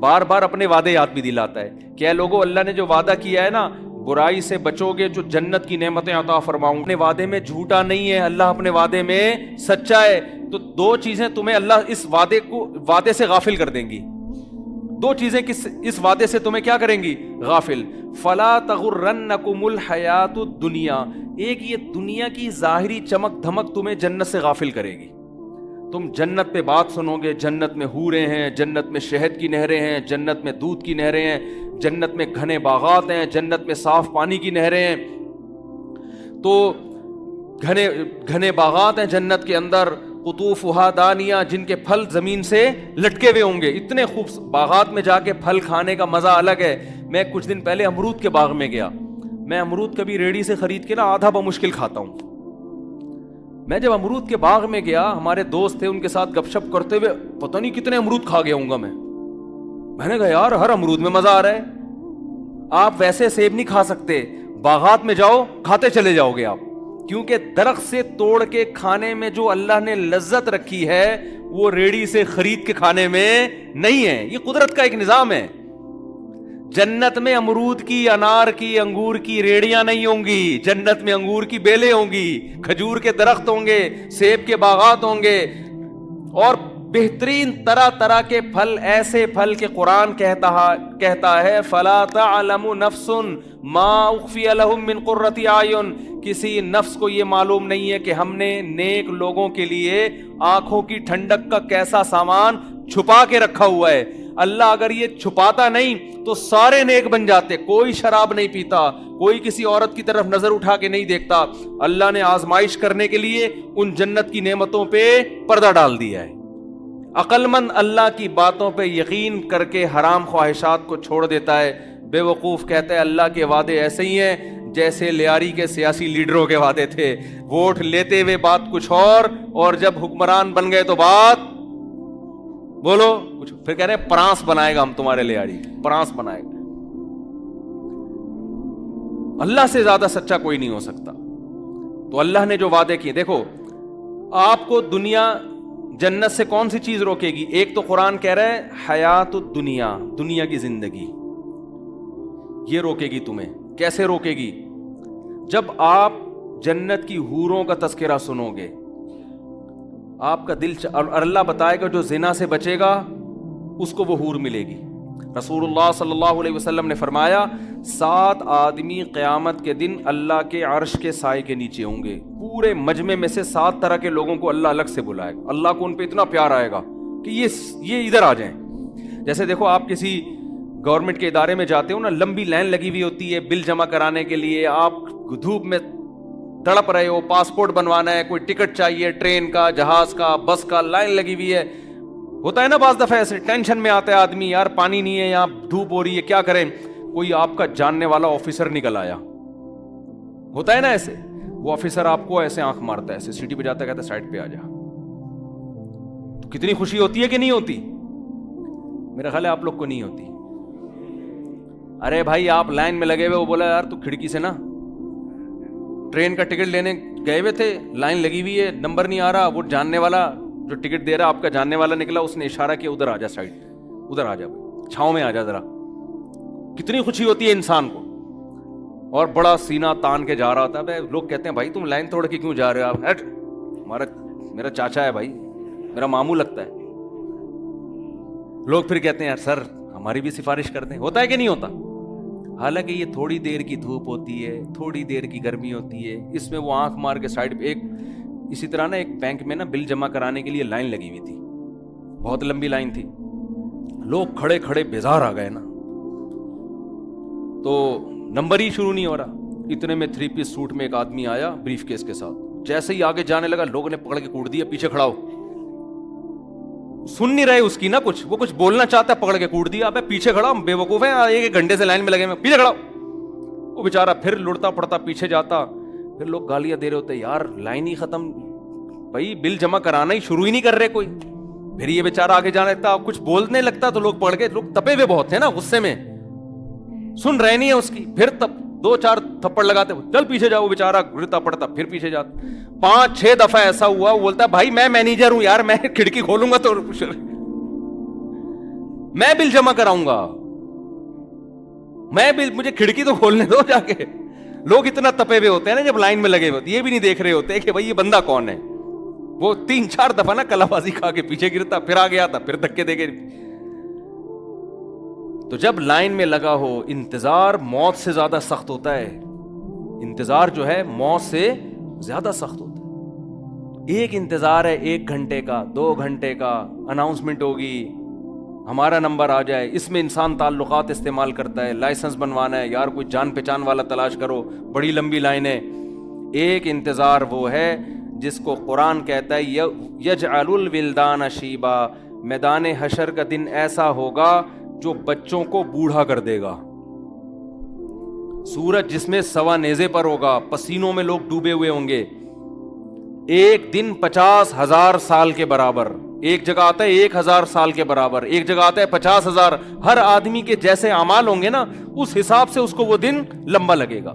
بار بار اپنے وعدے یاد بھی دلاتا ہے کہ اے لوگوں اللہ نے جو وعدہ کیا ہے نا برائی سے بچو گے جو جنت کی نعمتیں عطا فرماؤں، اپنے وعدے میں جھوٹا نہیں ہے، اللہ اپنے وعدے میں سچا ہے. تو دو چیزیں تمہیں اللہ اس وعدے سے غافل کر دیں گی. دو چیزیں اس وعدے سے تمہیں کیا کریں گی؟ غافل. فلا تغرنکم الحیات الدنیا، ایک یہ دنیا کی ظاہری چمک دھمک تمہیں جنت سے غافل کرے گی. تم جنت پہ بات سنو گے، جنت میں حوریں ہیں، جنت میں شہد کی نہریں ہیں، جنت میں دودھ کی نہریں ہیں، جنت میں گھنے باغات ہیں، جنت میں صاف پانی کی نہریں ہیں. تو گھنے باغات ہیں جنت کے اندر، قطوفہا دانیہ، جن کے پھل زمین سے لٹکے ہوئے ہوں گے. اتنے خوب باغات میں جا کے پھل کھانے کا مزہ الگ ہے. میں کچھ دن پہلے امرود کے باغ میں گیا. میں امرود کبھی ریڑی سے خرید کے نا آدھا بمشکل کھاتا ہوں. میں جب امرود کے باغ میں گیا، ہمارے دوست تھے، ان کے ساتھ گپ شپ کرتے ہوئے پتہ نہیں کتنے امرود کھا گیا ہوں گا میں نے کہا یار ہر امرود میں مزہ آ رہا ہے. آپ ویسے سیب نہیں کھا سکتے، باغات میں جاؤ کھاتے چلے جاؤ گے آپ، کیونکہ درخت سے توڑ کے کھانے میں جو اللہ نے لذت رکھی ہے وہ ریڑی سے خرید کے کھانے میں نہیں ہے. یہ قدرت کا ایک نظام ہے. جنت میں امرود کی، انار کی، انگور کی ریڑیاں نہیں ہوں گی. جنت میں انگور کی بیلیں ہوں گی، کھجور کے درخت ہوں گے، سیب کے باغات ہوں گے، اور بہترین طرح طرح کے پھل، ایسے پھل کہ قرآن کہتا ہے فَلَا تَعْلَمُ نَفْسٌ مَا أُخْفِيَ لَهُم مِّن قُرَّةِ أَعْيُنٍ، کسی نفس کو یہ معلوم نہیں ہے کہ ہم نے نیک لوگوں کے لیے آنکھوں کی ٹھنڈک کا کیسا سامان چھپا کے رکھا ہوا ہے. اللہ اگر یہ چھپاتا نہیں تو سارے نیک بن جاتے. کوئی شراب نہیں پیتا، کوئی کسی عورت کی طرف نظر اٹھا کے نہیں دیکھتا. اللہ نے آزمائش کرنے کے لیے ان جنت کی نعمتوں پہ پردہ ڈال دیا ہے. عقل مند اللہ کی باتوں پہ یقین کر کے حرام خواہشات کو چھوڑ دیتا ہے. بے وقوف کہتا ہے اللہ کے وعدے ایسے ہی ہیں جیسے لیاری کے سیاسی لیڈروں کے وعدے تھے. ووٹ لیتے ہوئے بات کچھ اور جب حکمران بن گئے تو بات بولو کچھ. پھر کہہ رہے ہیں پرانس بنائے گا ہم تمہارے لیاری، پرانس بنائے گا. اللہ سے زیادہ سچا کوئی نہیں ہو سکتا. تو اللہ نے جو وعدے کیے، دیکھو آپ کو دنیا جنت سے کون سی چیز روکے گی؟ ایک تو قرآن کہہ رہا ہے حیات الدنیا، دنیا کی زندگی، یہ روکے گی تمہیں. کیسے روکے گی؟ جب آپ جنت کی حوروں کا تذکرہ سنو گے آپ کا دل اور اللہ بتائے گا جو زنا سے بچے گا اس کو وہ حور ملے گی. رسول اللہ صلی اللہ علیہ وسلم نے فرمایا 7 آدمی قیامت کے دن اللہ کے عرش کے سائے کے نیچے ہوں گے. پورے مجمع میں سے 7 طرح کے لوگوں کو اللہ الگ سے بلائے گا. اللہ کو ان پہ اتنا پیار آئے گا کہ یہ ادھر آ جائیں. جیسے دیکھو آپ کسی گورنمنٹ کے ادارے میں جاتے ہو نا، لمبی لائن لگی ہوئی ہوتی ہے بل جمع کرانے کے لیے. آپ دھوپ میں تڑپ رہے ہو، پاسپورٹ بنوانا ہے، کوئی ٹکٹ چاہیے، ٹرین کا، جہاز کا، بس کا، لائن لگی ہوئی ہے. ہوتا ہے نا بعض دفعہ ایسے ٹینشن میں آتا ہے آدمی، یار پانی نہیں ہے، یہاں دھوپ ہو رہی ہے، کیا کریں؟ کوئی آپ کا جاننے والا آفیسر نکل آیا، ہوتا ہے نا ایسے. وہ آفیسر آپ کو ایسے آنکھ مارتا ہے، ایسے سیٹی پہ جاتا ہے، کہتا ہے سائڈ پہ آ جا. تو کتنی خوشی ہوتی ہے کہ نہیں ہوتی؟ میرا خیال ہے آپ لوگ کو نہیں ہوتی. ارے بھائی آپ لائن میں لگے ہوئے، وہ بولا یار تو کھڑکی سے نا، ٹرین کا ٹکٹ لینے گئے ہوئے تھے، لائن لگی ہوئی ہے، نمبر نہیں آ رہا. وہ جاننے والا جو ٹکٹ دے رہا آپ کا جاننے والا نکلا، اس نے اشارہ کیا ادھر آ جا، سائڈ ادھر آ جا، چھاؤں میں آ جا ذرا. کتنی خوشی ہوتی ہے انسان کو. اور بڑا سینہ تان کے جا رہا ہوتا ہے. لوگ کہتے ہیں بھائی تم لائن توڑ کے کیوں جا رہے ہو؟ آپ میرا چاچا ہے بھائی، میرا ماموں لگتا ہے. لوگ پھر کہتے ہیں یار سر ہماری بھی سفارش کرتے ہیں. ہوتا ہے کہ نہیں ہوتا؟ حالانکہ یہ تھوڑی دیر کی دھوپ ہوتی ہے، تھوڑی دیر کی گرمی ہوتی ہے. اس میں وہ آنکھ مار کے سائڈ پہ اسی طرح نا ایک بینک میں نا بل جمع کرانے کے لیے لائن لگی ہوئی تھی، بہت لمبی لائن تھی. لوگ کھڑے کھڑے بیزار آ گئے نا، تو نمبر ہی شروع نہیں ہو رہا. اتنے میں 3 پیس سوٹ میں ایک آدمی آیا بریف کیس کے ساتھ. جیسے ہی آگے جانے لگا لوگوں نے پکڑ کے کوڑ دیا، پیچھے کھڑا ہو. سن نہیں رہے اس کی نا کچھ، وہ کچھ بولنا چاہتا ہے، پکڑ کے کوڑ دیا. ابے پیچھے کھڑا، بے وقوف ہے، 1 گھنٹے سے لائن میں لگے، میں پیچھے کھڑا. وہ بیچارہ پھر لڑتا پڑتا پیچھے جاتا. پھر لوگ گالیاں دے رہے ہوتے، یار لائن ہی ختم، بھائی بل جمع کرانا ہی شروع ہی نہیں کر رہے کوئی. پھر یہ بیچارہ آگے جانے لگتا، کچھ بولنے لگتا تو لوگ پڑھ کے، لوگ تپے ہوئے بہت ہیں نا غصے میں، سن رہے نہیں ہے اس کی. پھر 2-4 تھپڑ لگاتے، چل پیچھے جاؤ. بیچارہ گرتا پڑتا پھر پیچھے جاتا. 5-6 دفعہ ایسا ہوا. وہ بولتا بھائی میں مینیجر ہوں یار، میں کھڑکی کھولوں گا تو میں بل جمع کراؤں گا، میں بل، مجھے کھڑکی تو کھولنے دو جا کے. لوگ اتنا تپے ہوئے ہوتے ہیں نا جب لائن میں لگے ہوتے، یہ بھی نہیں دیکھ رہے ہوتے کہ بھائی یہ بندہ کون ہے. وہ 3-4 دفعہ نا کلا بازی کھا کے پیچھے گرتا، پھر آ گیا تھا، پھر دھکے دے کے. تو جب لائن میں لگا ہو، انتظار موت سے زیادہ سخت ہوتا ہے. انتظار جو ہے موت سے زیادہ سخت ہوتا ہے. ایک انتظار ہے 1 گھنٹے کا، 2 گھنٹے کا، اناؤنسمنٹ ہوگی، ہمارا نمبر آ جائے. اس میں انسان تعلقات استعمال کرتا ہے، لائسنس بنوانا ہے، یار کوئی جان پہچان والا تلاش کرو، بڑی لمبی لائن ہے. ایک انتظار وہ ہے جس کو قرآن کہتا ہے یجعل الولدان شیبا، میدان حشر کا دن ایسا ہوگا جو بچوں کو بوڑھا کر دے گا. سورج جس میں سوا نیزے پر ہوگا، پسینوں میں لوگ ڈوبے ہوئے ہوں گے. ایک دن 50,000 سال کے برابر. ایک جگہ آتا ہے 1,000 سال کے برابر، ایک جگہ آتا ہے 50,000. ہر آدمی کے جیسے اعمال ہوں گے نا، اس حساب سے اس کو وہ دن لمبا لگے گا.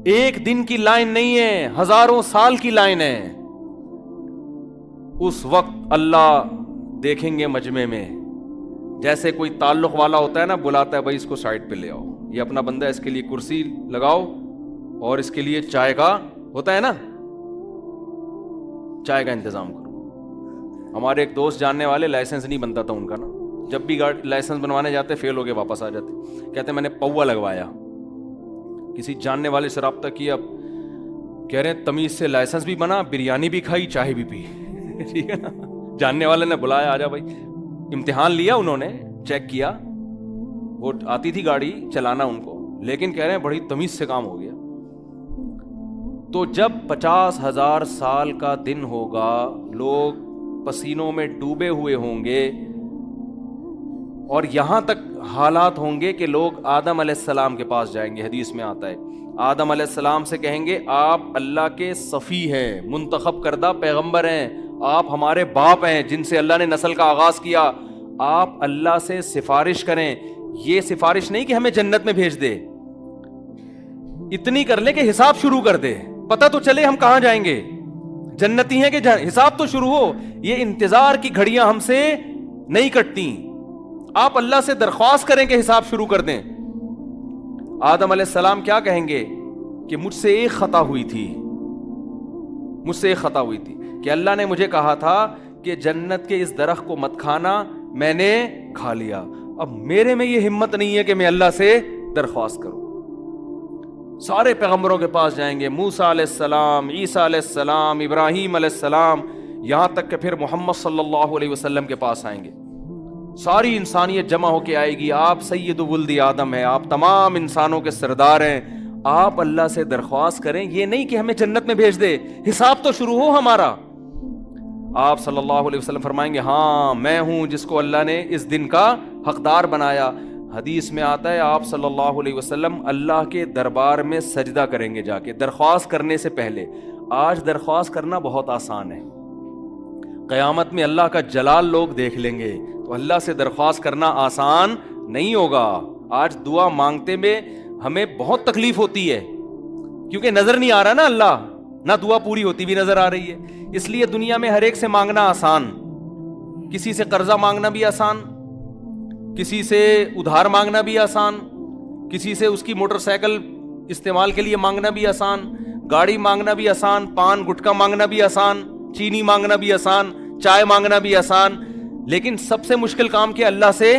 ایک دن کی لائن نہیں ہے، ہزاروں سال کی لائن ہے. اس وقت اللہ دیکھیں گے مجمع میں، جیسے کوئی تعلق والا ہوتا ہے نا، بلاتا ہے بھائی اس کو سائڈ پہ لے آؤ، یہ اپنا بندہ ہے، اس کے لیے کرسی لگاؤ اور اس کے لیے چائے کا ہوتا ہے نا، چائے کا انتظام کرو. ہمارے ایک دوست جاننے والے، لائسنس نہیں بنتا تھا ان کا نا، جب بھی لائسنس بنوانے جاتے فیل ہو کے واپس آ جاتے. کہتے میں نے پوا لگوایا. کسی جاننے والے سے رابطہ کیا، کہہ رہے ہیں تمیز سے لائسنس بھی بنا، بریانی بھی کھائی، چائے بھی پی. ٹھیک ہے نا. جاننے والے نے بلایا، آجا بھائی. امتحان لیا انہوں نے، چیک کیا، وہ آتی تھی گاڑی چلانا ان کو، لیکن کہہ رہے ہیں بڑی تمیز سے کام ہو گیا. تو جب 50,000 سال کا دن ہوگا، لوگ پسینوں میں ڈوبے ہوئے ہوں گے، اور یہاں تک حالات ہوں گے کہ لوگ آدم علیہ السلام کے پاس جائیں گے. حدیث میں آتا ہے آدم علیہ السلام سے کہیں گے آپ اللہ کے صفی ہیں، منتخب کردہ پیغمبر ہیں، آپ ہمارے باپ ہیں جن سے اللہ نے نسل کا آغاز کیا، آپ اللہ سے سفارش کریں. یہ سفارش نہیں کہ ہمیں جنت میں بھیج دے، اتنی کر لے کہ حساب شروع کر دے، پتہ تو چلے ہم کہاں جائیں گے، جنتی ہیں کہ حساب تو شروع ہو. یہ انتظار کی گھڑیاں ہم سے نہیں کٹتی. آپ اللہ سے درخواست کریں کہ حساب شروع کر دیں. آدم علیہ السلام کیا کہیں گے کہ مجھ سے ایک خطا ہوئی تھی، مجھ سے ایک خطا ہوئی تھی کہ اللہ نے مجھے کہا تھا کہ جنت کے اس درخت کو مت کھانا، میں نے کھا لیا. اب میرے میں یہ ہمت نہیں ہے کہ میں اللہ سے درخواست کروں. سارے پیغمبروں کے پاس جائیں گے، موسیٰ علیہ السلام، عیسیٰ علیہ السلام، ابراہیم علیہ السلام، یہاں تک کہ پھر محمد صلی اللہ علیہ وسلم کے پاس آئیں گے. ساری انسانیت جمع ہو کے آئے گی. آپ سید ولد آدم ہیں، آپ تمام انسانوں کے سردار ہیں. آپ اللہ سے درخواست کریں، یہ نہیں کہ ہمیں جنت میں بھیج دے، حساب تو شروع ہو ہمارا. آپ صلی اللہ علیہ وسلم فرمائیں گے ہاں میں ہوں جس کو اللہ نے اس دن کا حقدار بنایا. حدیث میں آتا ہے آپ صلی اللہ علیہ وسلم اللہ کے دربار میں سجدہ کریں گے جا کے، درخواست کرنے سے پہلے. آج درخواست کرنا بہت آسان ہے، قیامت میں اللہ کا جلال لوگ دیکھ لیں گے، تو اللہ سے درخواست کرنا آسان نہیں ہوگا. آج دعا مانگتے میں ہمیں بہت تکلیف ہوتی ہے، کیونکہ نظر نہیں آ رہا نا اللہ، نہ دعا پوری ہوتی بھی نظر آ رہی ہے. اس لیے دنیا میں ہر ایک سے مانگنا آسان، کسی سے قرضہ مانگنا بھی آسان، کسی سے ادھار مانگنا بھی آسان، کسی سے اس کی موٹر سائیکل استعمال کے لیے مانگنا بھی آسان، گاڑی مانگنا بھی آسان، پان گٹکا مانگنا بھی آسان، چینی مانگنا بھی آسان، چائے مانگنا بھی آسان. لیکن سب سے مشکل کام کیا؟ اللہ سے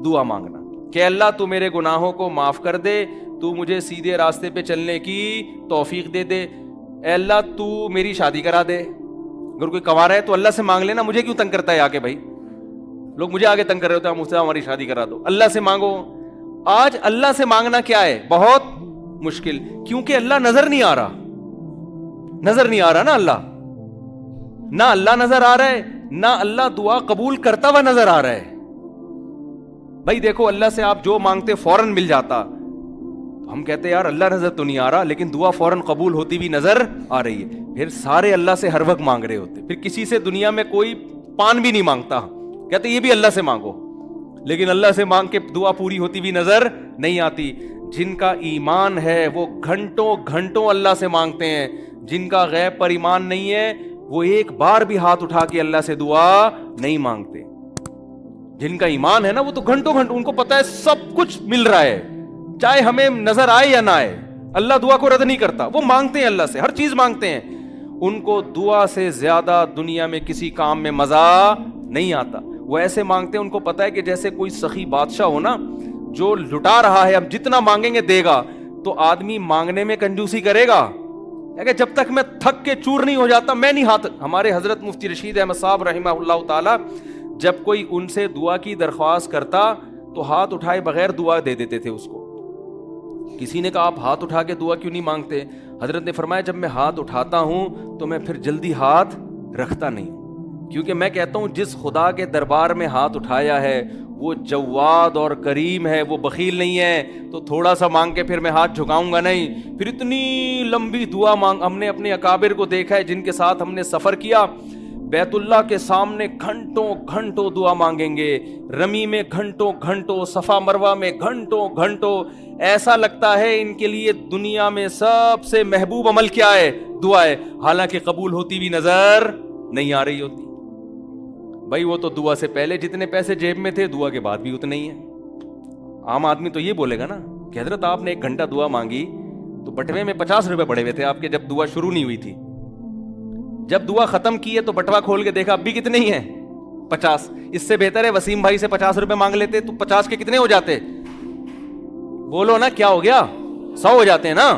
دعا مانگنا کہ اللہ تو میرے گناہوں کو معاف کر دے، تو مجھے سیدھے راستے پہ چلنے کی توفیق دے دے. اے اللہ تو میری شادی کرا دے. اگر کوئی کنوارا ہے تو اللہ سے مانگ لینا، مجھے کیوں تنگ کرتا ہے آ کے؟ بھائی لوگ مجھے آگے تنگ کر رہے ہوتے ہیں، مجھ سے ہماری شادی کرا دو. اللہ سے مانگو. آج اللہ سے مانگنا کیا ہے؟ بہت مشکل، کیونکہ اللہ نظر نہیں آ رہا، نظر نہیں آ رہا نا اللہ، نہ اللہ نظر آ رہا ہے، نہ اللہ دعا قبول کرتا ہوا نظر آ رہا ہے. بھائی دیکھو اللہ سے آپ جو مانگتے فوراً مل جاتا. ہم کہتے ہیں یار اللہ نظر تو نہیں آ رہا، لیکن دعا فوراً قبول ہوتی بھی نظر آ رہی ہے. پھر سارے اللہ سے ہر وقت مانگ رہے ہوتے، پھر کسی سے دنیا میں کوئی پان بھی نہیں مانگتا، کہتے یہ بھی اللہ سے مانگو، لیکن اللہ سے مانگ کے دعا پوری ہوتی بھی نظر نہیں آتی. جن کا ایمان ہے وہ گھنٹوں گھنٹوں اللہ سے مانگتے ہیں، جن کا غیب پر ایمان نہیں ہے وہ ایک بار بھی ہاتھ اٹھا کے اللہ سے دعا نہیں مانگتے. جن کا ایمان ہے نا وہ تو گھنٹوں گھنٹوں ان کو پتا ہے سب کچھ مل رہا ہے، چاہے ہمیں نظر آئے یا نہ آئے، اللہ دعا کو رد نہیں کرتا، وہ مانگتے ہیں اللہ سے، ہر چیز مانگتے ہیں، ان کو دعا سے زیادہ دنیا میں کسی کام میں مزہ نہیں آتا، وہ ایسے مانگتے ہیں، ان کو پتا ہے کہ جیسے کوئی سخی بادشاہ ہو نا جو لٹا رہا ہے، اب جتنا مانگیں گے دے گا، تو آدمی مانگنے میں کنجوسی کرے گا کہ جب تک میں تھک کے چور نہیں ہو جاتا میں نہیں ہاتھ. ہمارے حضرت مفتی رشید احمد صاحب رحمہ اللہ تعالی جب کوئی ان سے دعا کی درخواست کرتا تو ہاتھ اٹھائے بغیر دعا دے دیتے تھے اس کو. کسی نے کہا آپ ہاتھ اٹھا کے دعا کیوں نہیں مانگتے؟ حضرت نے فرمایا جب میں ہاتھ اٹھاتا ہوں تو میں پھر جلدی ہاتھ رکھتا نہیں ہوں، کیونکہ میں کہتا ہوں جس خدا کے دربار میں ہاتھ اٹھایا ہے وہ جواد اور کریم ہے، وہ بخیل نہیں ہے، تو تھوڑا سا مانگ کے پھر میں ہاتھ جھکاؤں گا نہیں. پھر اتنی لمبی دعا مانگ، ہم نے اپنے اکابر کو دیکھا ہے جن کے ساتھ ہم نے سفر کیا، بیت اللہ کے سامنے گھنٹوں گھنٹوں دعا مانگیں گے، رمی میں گھنٹوں گھنٹوں، صفا مروہ میں گھنٹوں گھنٹوں، ایسا لگتا ہے ان کے لیے دنیا میں سب سے محبوب عمل کیا ہے؟ دعا ہے، حالانکہ قبول ہوتی بھی نظر نہیں آ رہی ہوتی. بھائی وہ تو دعا سے پہلے جتنے پیسے جیب میں تھے دعا کے بعد بھی اتنے ہی ہیں. عام آدمی تو یہ بولے گا نا کہ حضرت آپ نے 1 گھنٹہ دعا مانگی تو بٹوے میں 50 روپے پڑے ہوئے تھے آپ کے جب دعا شروع نہیں ہوئی تھی، جب دعا ختم کی ہے تو بٹوا کھول کے دیکھا اب بھی کتنے ہی ہیں؟ 50. اس سے بہتر ہے وسیم بھائی سے 50 روپے مانگ لیتے تو 50 کے کتنے ہو جاتے؟ بولو نا کیا ہو گیا؟ 100 ہو جاتے ہیں نا.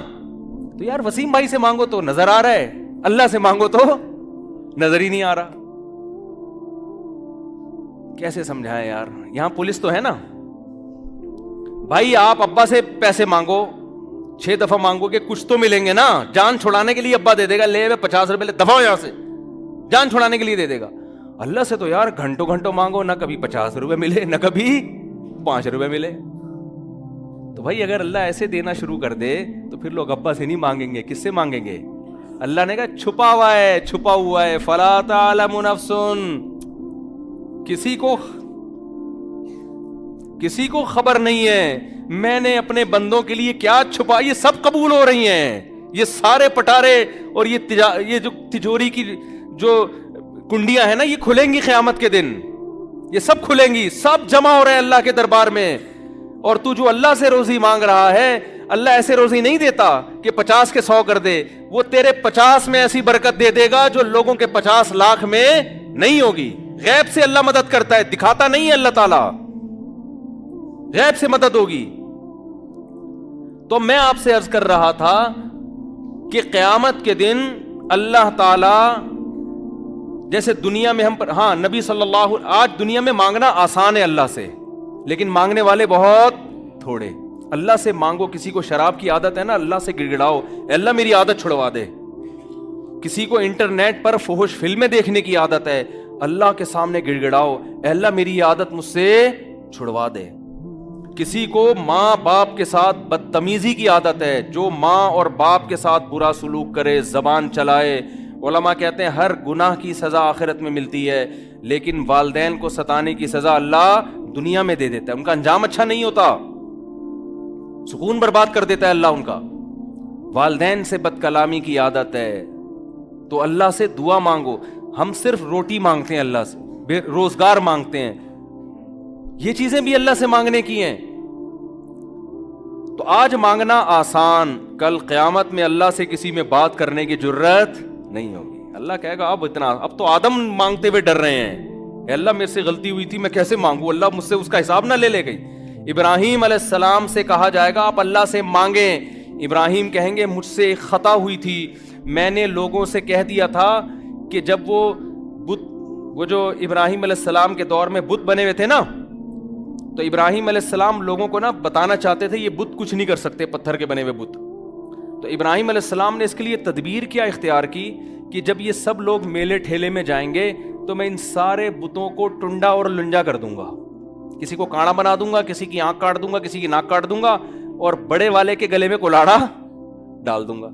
تو یار وسیم بھائی سے مانگو تو نظر آ رہا ہے، اللہ سے مانگو تو نظر ہی نہیں آ رہا. کیسے سمجھائیں یار؟ یہاں پولیس تو ہے نا. بھائی آپ ابا سے پیسے مانگو 6 دفعہ مانگو کہ کچھ تو ملیں گے نا، جان چھڑانے کے لیے ابا دے دے گا، لے 50 روپے لے دفعہ یہاں سے، جان چھڑانے کے لیے دے دے گا. اللہ سے تو یار گھنٹوں گھنٹوں مانگو، نہ کبھی 50 روپے ملے نہ کبھی 5 روپے ملے. تو بھائی اگر اللہ ایسے دینا شروع کر دے تو پھر لوگ ابا سے نہیں مانگیں گے، کس سے مانگیں گے؟ اللہ نے کہا چھپا ہوا ہے، چھپا ہوا ہے. فلا تعلم نفس، کسی کو خبر نہیں ہے میں نے اپنے بندوں کے لیے کیا چھپا. یہ سب قبول ہو رہی ہیں، یہ سارے پٹارے اور یہ جو تجوری کی جو کنڈیاں ہیں نا یہ کھلیں گی قیامت کے دن، یہ سب کھلیں گی، سب جمع ہو رہے ہیں اللہ کے دربار میں. اور تو جو اللہ سے روزی مانگ رہا ہے، اللہ ایسے روزی نہیں دیتا کہ 50 کے 100 کر دے، وہ تیرے 50 میں ایسی برکت دے دے گا جو لوگوں کے 50 لاکھ میں نہیں ہوگی. غیب سے اللہ مدد کرتا ہے، دکھاتا نہیں ہے اللہ تعالی، غیب سے مدد ہوگی. تو میں آپ سے عرض کر رہا تھا کہ قیامت کے دن اللہ تعالی جیسے دنیا میں ہم پر، ہاں نبی صلی اللہ، آج دنیا میں مانگنا آسان ہے اللہ سے، لیکن مانگنے والے بہت تھوڑے. اللہ سے مانگو. کسی کو شراب کی عادت ہے نا، اللہ سے گڑ گڑاؤ اے اللہ میری عادت چھڑوا دے. کسی کو انٹرنیٹ پر فحش فلمیں دیکھنے کی عادت ہے، اللہ کے سامنے گڑ گڑاؤ اے اللہ میری عادت مجھ سے چھڑوا دے. کسی کو ماں باپ کے ساتھ بدتمیزی کی عادت ہے، جو ماں اور باپ کے ساتھ برا سلوک کرے، زبان چلائے، علماء کہتے ہیں ہر گناہ کی سزا آخرت میں ملتی ہے، لیکن والدین کو ستانے کی سزا اللہ دنیا میں دے دیتا ہے. ان کا انجام اچھا نہیں ہوتا، سکون برباد کر دیتا ہے اللہ ان کا. والدین سے بد کلامی کی عادت ہے تو اللہ سے دعا مانگو. ہم صرف روٹی مانگتے ہیں اللہ سے، روزگار مانگتے ہیں، یہ چیزیں بھی اللہ سے مانگنے کی ہیں. تو آج مانگنا آسان، کل قیامت میں اللہ سے کسی میں بات کرنے کی جرت نہیں ہوگی. اللہ کہے گا اب تو آدم مانگتے ہوئے ڈر رہے ہیں، اے اللہ میرے سے غلطی ہوئی تھی میں کیسے مانگوں، اللہ مجھ سے اس کا حساب نہ لے گئی. ابراہیم علیہ السلام سے کہا جائے گا آپ اللہ سے مانگیں. ابراہیم کہیں گے مجھ سے ایک خطا ہوئی تھی، میں نے لوگوں سے کہہ دیا تھا کہ جب وہ جو ابراہیم علیہ السلام کے دور میں بت بنے ہوئے تھے نا، تو ابراہیم علیہ السلام لوگوں کو نا بتانا چاہتے تھے یہ بت کچھ نہیں کر سکتے، پتھر کے بنے ہوئے بت. تو ابراہیم علیہ السلام نے اس کے لیے تدبیر کیا اختیار کی کہ جب یہ سب لوگ میلے ٹھیلے میں جائیں گے تو میں ان سارے بتوں کو ٹنڈا اور لنجا کر دوں گا، کسی کو کاڑا بنا دوں گا، کسی کی آنکھ کاٹ دوں گا، کسی کی ناک کاٹ دوں گا، اور بڑے والے کے گلے میں کلاڑا ڈال دوں گا.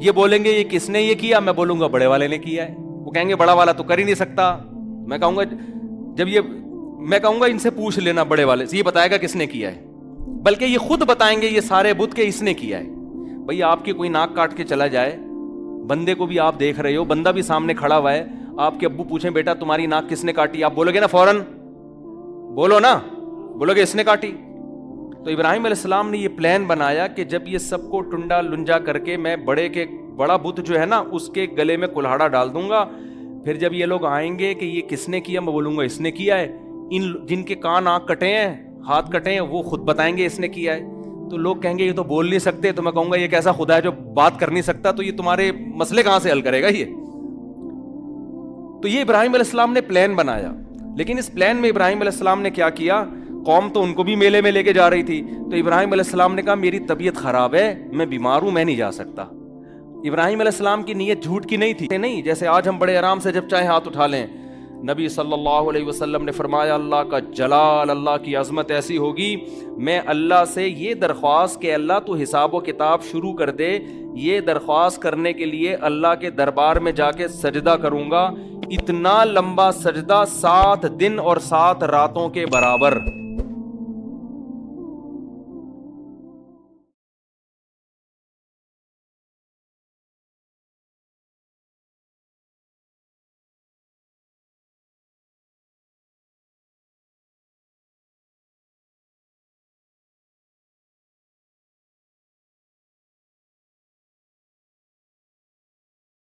یہ بولیں گے یہ کس نے یہ کیا، میں بولوں گا بڑے والے نے کیا ہے. وہ کہیں گے بڑا والا تو کر ہی نہیں سکتا. میں کہوں گا ان سے پوچھ لینا بڑے والے سے، یہ بتائے گا کس نے کیا ہے. بلکہ یہ خود بتائیں گے یہ سارے بت کے اس نے کیا ہے. بھئی آپ کی کوئی ناک کاٹ کے چلا جائے، بندے کو بھی آپ دیکھ رہے ہو، بندہ بھی سامنے کھڑا ہوا ہے، آپ کے ابو پوچھیں بیٹا تمہاری ناک کس نے کاٹی، آپ بولو گے نا فوراً بولو نا, بولو کہ اس نے کاٹی. تو ابراہیم علیہ السلام نے یہ پلان بنایا کہ جب یہ سب کو ٹنڈا لنجا کر کے میں بڑا بت جو ہے نا اس کے گلے میں کلہاڑا ڈال دوں گا, پھر جب یہ لوگ آئیں گے کہ یہ کس نے کیا, میں بولوں گا اس نے کیا ہے. ان جن کے کان آنکھ کٹے ہیں, ہاتھ کٹے ہیں, وہ خود بتائیں گے اس نے کیا ہے. تو لوگ کہیں گے یہ تو بول نہیں سکتے, تو میں کہوں گا یہ کیسا خدا ہے جو بات کر نہیں سکتا, تو یہ تمہارے مسئلے کہاں سے حل کرے گا یہ. تو یہ ابراہیم علیہ السلام نے پلان بنایا. لیکن اس پلان میں ابراہیم علیہ السلام نے کیا کیا, قوم تو ان کو بھی میلے میں لے کے جا رہی تھی, تو ابراہیم علیہ السلام نے کہا میری طبیعت خراب ہے, میں بیمار ہوں, میں نہیں جا سکتا. ابراہیم علیہ السلام کی نیت جھوٹ کی نہیں تھی, نہیں جیسے آج ہم بڑے آرام سے جب چاہے ہاتھ اٹھا لیں. نبی صلی اللہ علیہ وسلم نے فرمایا اللہ کا جلال, اللہ کی عظمت ایسی ہوگی, میں اللہ سے یہ درخواست کہ اللہ تو حساب و کتاب شروع کر دے, یہ درخواست کرنے کے لیے اللہ کے دربار میں جا کے سجدہ کروں گا, اتنا لمبا سجدہ 7 دن اور 7 راتوں کے برابر.